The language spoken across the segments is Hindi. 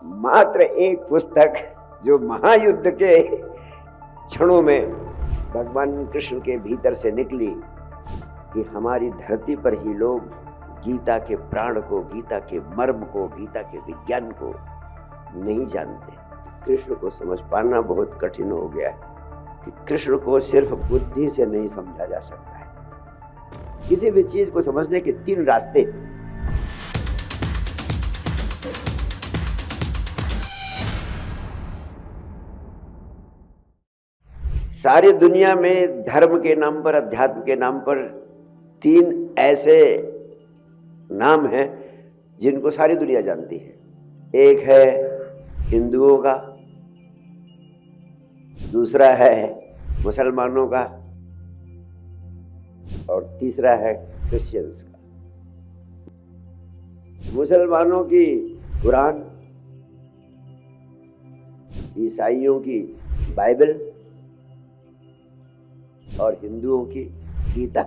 मात्र एक पुस्तक जो महायुद्ध के क्षणों में भगवान कृष्ण के भीतर से निकली कि हमारी धरती पर ही लोग गीता के प्राण को, गीता के मर्म को, गीता के विज्ञान को नहीं जानते। कृष्ण को समझ पाना बहुत कठिन हो गया है कि कृष्ण को सिर्फ बुद्धि से नहीं समझा जा सकता है। किसी भी चीज को समझने के तीन रास्ते। सारी दुनिया में धर्म के नाम पर, अध्यात्म के नाम पर तीन ऐसे नाम हैं जिनको सारी दुनिया जानती है। एक है हिंदुओं का, दूसरा है मुसलमानों का और तीसरा है क्रिश्चियंस का। मुसलमानों की कुरान, ईसाइयों की बाइबल और हिंदुओं की गीता।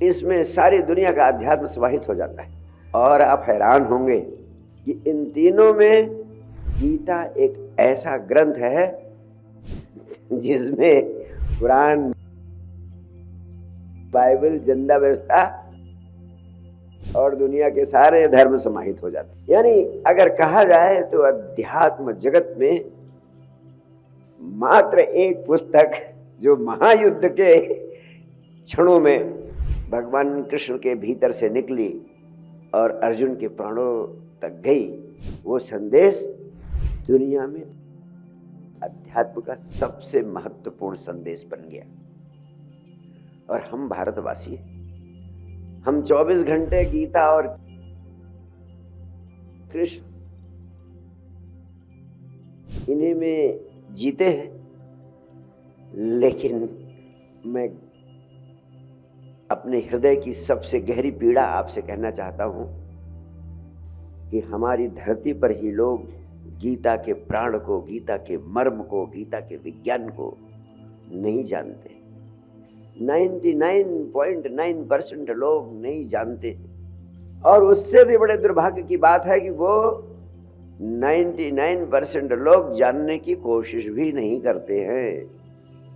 इसमें सारी दुनिया का अध्यात्म समाहित हो जाता है। और आप हैरान होंगे कि इन तीनों में गीता एक ऐसा ग्रंथ है जिसमें कुरान, बाइबल, जिंदा व्यवस्था और दुनिया के सारे धर्म समाहित हो जाते हैं। यानी अगर कहा जाए तो अध्यात्म जगत में मात्र एक पुस्तक जो महायुद्ध के क्षणों में भगवान कृष्ण के भीतर से निकली और अर्जुन के प्राणों तक गई, वो संदेश दुनिया में अध्यात्म का सबसे महत्वपूर्ण संदेश बन गया। और हम भारतवासी, हम 24 घंटे गीता और कृष्ण इन्हीं में जीते हैं। लेकिन मैं अपने हृदय की सबसे गहरी पीड़ा आपसे कहना चाहता हूं कि हमारी धरती पर ही लोग गीता के प्राण को, गीता के मर्म को, गीता के विज्ञान को नहीं जानते। 99.9% लोग नहीं जानते। और उससे भी बड़े दुर्भाग्य की बात है कि वो 99% लोग जानने की कोशिश भी नहीं करते हैं।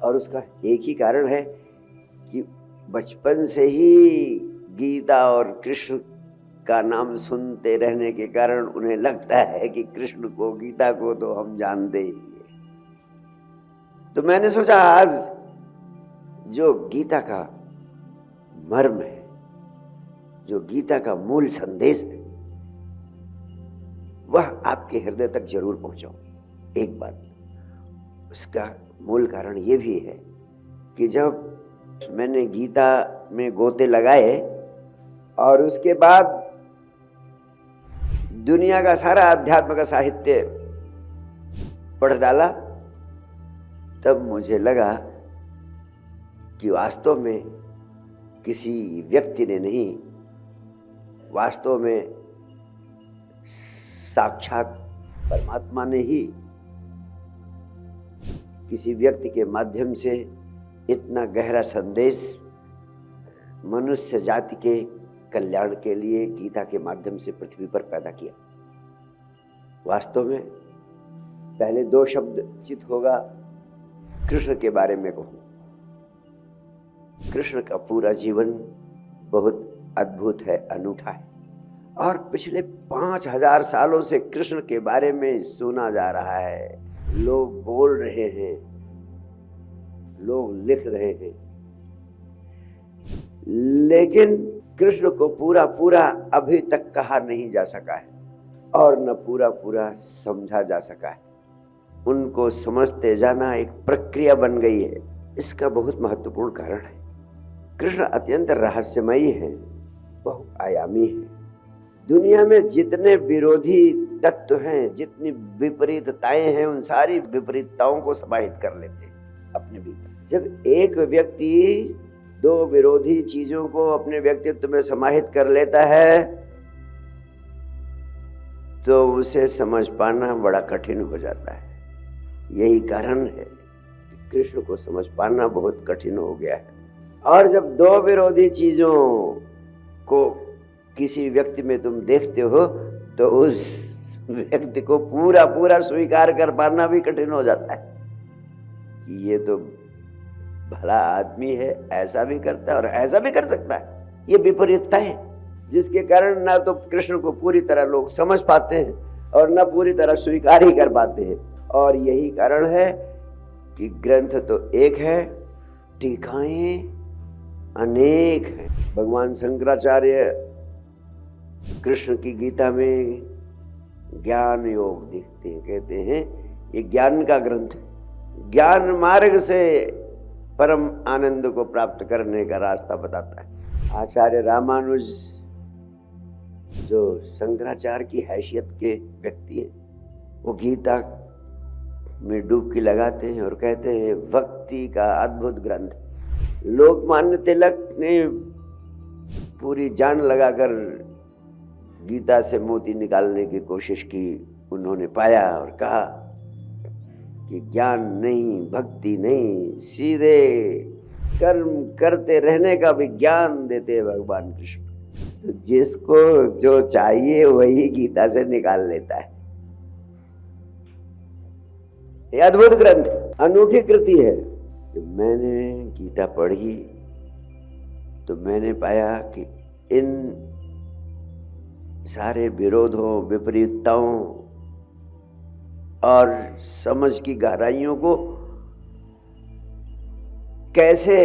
और उसका एक ही कारण है कि बचपन से ही गीता और कृष्ण का नाम सुनते रहने के कारण उन्हें लगता है कि कृष्ण को, गीता को तो हम जानते ही हैं। तो मैंने सोचा आज जो गीता का मर्म है, जो गीता का मूल संदेश है, वह आपके हृदय तक जरूर पहुंचाऊं। एक बात, उसका मूल कारण यह भी है कि जब मैंने गीता में गोते लगाए और उसके बाद दुनिया का सारा अध्यात्म का साहित्य पढ़ डाला, तब मुझे लगा कि वास्तव में किसी व्यक्ति ने नहीं, वास्तव में साक्षात परमात्मा ने ही किसी व्यक्ति के माध्यम से इतना गहरा संदेश मनुष्य जाति के कल्याण के लिए गीता के माध्यम से पृथ्वी पर पैदा किया। वास्तव में पहले दो शब्द उचित होगा कृष्ण के बारे में कहूं। कृष्ण का पूरा जीवन बहुत अद्भुत है, अनूठा है। और पिछले 5000 सालों से कृष्ण के बारे में सुना जा रहा है, लोग बोल रहे हैं, लोग लिख रहे हैं, लेकिन कृष्ण को पूरा पूरा अभी तक कहा नहीं जा सका है और न पूरा पूरा समझा जा सका है। उनको समझते जाना एक प्रक्रिया बन गई है। इसका बहुत महत्वपूर्ण कारण है, कृष्ण अत्यंत रहस्यमयी है, बहुआयामी है। दुनिया में जितने विरोधी तत्व हैं, जितनी विपरीतताएं हैं, उन सारी विपरीतताओं को समाहित कर लेते हैं अपने भीतर। जब एक व्यक्ति दो विरोधी चीजों को अपने व्यक्तित्व में समाहित कर लेता है तो उसे समझ पाना बड़ा कठिन हो जाता है। यही कारण है कि कृष्ण को समझ पाना बहुत कठिन हो गया है। और जब दो विरोधी चीजों को किसी व्यक्ति में तुम देखते हो तो उस व्यक्ति को पूरा पूरा स्वीकार कर पाना भी कठिन हो जाता है कि ये तो भला आदमी है, ऐसा भी करता है और ऐसा भी कर सकता है। ये विपरीतता है जिसके कारण ना तो कृष्ण को पूरी तरह लोग समझ पाते हैं और ना पूरी तरह स्वीकार ही कर पाते हैं। और यही कारण है कि ग्रंथ तो एक है, टीकाएं अनेक हैं। भगवान शंकराचार्य कृष्ण की गीता में ज्ञान योग देखते हैं, कहते हैं ये ज्ञान का ग्रंथ है, ज्ञान मार्ग से परम आनंद को प्राप्त करने का रास्ता बताता है। आचार्य रामानुज जो शंकराचार्य की हैसियत के व्यक्ति हैं, वो गीता में डुबकी लगाते हैं और कहते हैं भक्ति का अद्भुत ग्रंथ। लोकमान्य तिलक ने पूरी जान लगाकर गीता से मोती निकालने की कोशिश की। उन्होंने पाया और कहा कि ज्ञान नहीं, भक्ति नहीं, सीधे कर्म करते रहने का भी ज्ञान देते हैं भगवान कृष्ण। तो जिसको जो चाहिए वही गीता से निकाल लेता है। ये अद्भुत ग्रंथ, अनूठी कृति है। जब मैंने गीता पढ़ी तो मैंने पाया कि इन सारे विरोधों, विपरीतताओं और समझ की गहराइयों को कैसे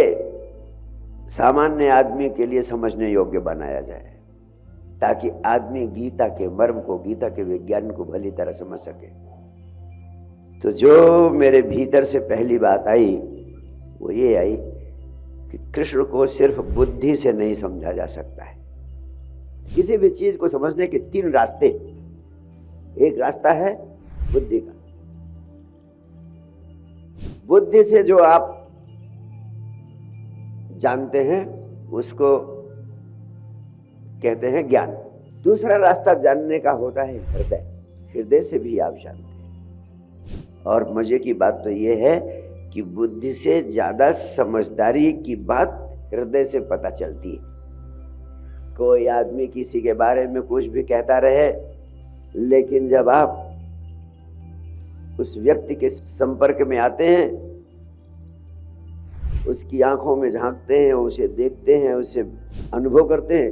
सामान्य आदमी के लिए समझने योग्य बनाया जाए, ताकि आदमी गीता के मर्म को, गीता के विज्ञान को भली तरह समझ सके। तो जो मेरे भीतर से पहली बात आई वो ये आई कि कृष्ण को सिर्फ बुद्धि से नहीं समझा जा सकता है। किसी भी चीज को समझने के तीन रास्ते। एक रास्ता है बुद्धि का। बुद्धि से जो आप जानते हैं उसको कहते हैं ज्ञान। दूसरा रास्ता जानने का होता है हृदय। हृदय से भी आप जानते हैं। और मजे की बात तो यह है कि बुद्धि से ज्यादा समझदारी की बात हृदय से पता चलती है। कोई आदमी किसी के बारे में कुछ भी कहता रहे, लेकिन जब आप उस व्यक्ति के संपर्क में आते हैं, उसकी आंखों में झांकते हैं, उसे देखते हैं, उसे अनुभव करते हैं,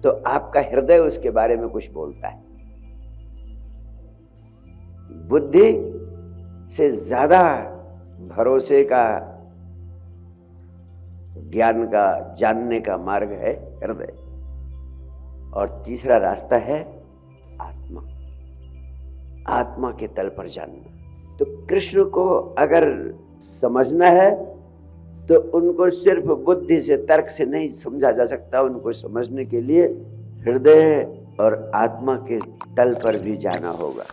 तो आपका हृदय उसके बारे में कुछ बोलता है। बुद्धि से ज्यादा भरोसे का, ज्ञान का, जानने का मार्ग है हृदय। और तीसरा रास्ता है आत्मा। आत्मा के तल पर जानना। तो कृष्ण को अगर समझना है तो उनको सिर्फ बुद्धि से, तर्क से नहीं समझा जा सकता। उनको समझने के लिए हृदय और आत्मा के तल पर भी जाना होगा।